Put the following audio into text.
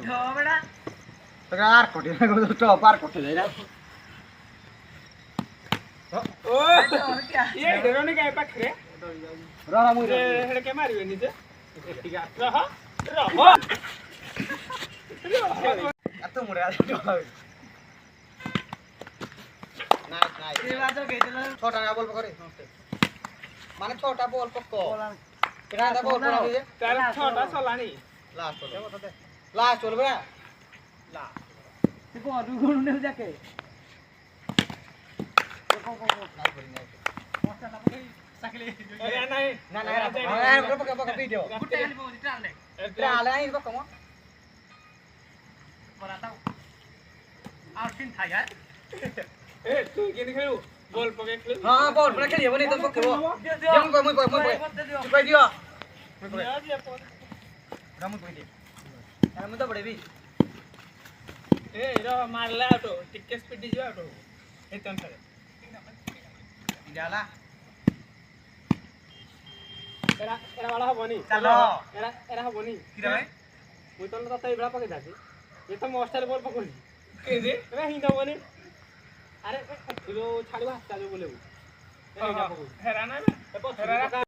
ঝগড়া তোকে আর কোটি না তো পার করতে যাই না ओ ये डरोने का पाख रे রহা মুই हेड के मारिवे नी जे ठीक है रह रह এত মুড়ে আছে নাই নাই এই বাজো গেছিল ছটা না বল করে মানে ছটা বল পক্ক এটা দা বল করে দিয়ে तार छोटा चलानी লাস্ট চলবে লাস্ট চলবে ला তুই কোন গুণ নেও যাকে अरे नहीं না না পক্ক পক্ক ভিডিও গুটে খালি বলি টাল দে ট্রালে আই পক্ক মো বলা দাও আর সিন খাই হ্যাঁ ए तू के नहीं खेलू बॉल पके खेलू হ্যাঁ বল পরে খেলি বনি তো পক্ক বল যেমন কই মই কই দিও মই কই রামু কই দি রামু তো বড়ে বি ए रो मारला तो टिके स्पीड दियो तो ए तन करे ইডালা एरा एरा वाला हबनी चलो एरा एरा हबनी কি রে ভাই मुई तो ना तई बड़ा पके जासी ये तो मोस्टर बॉल पकड़ी के दे एरा हिंदा बनी अरे लो छाड़वा हत्ता जो बोले हेरा ना हेरा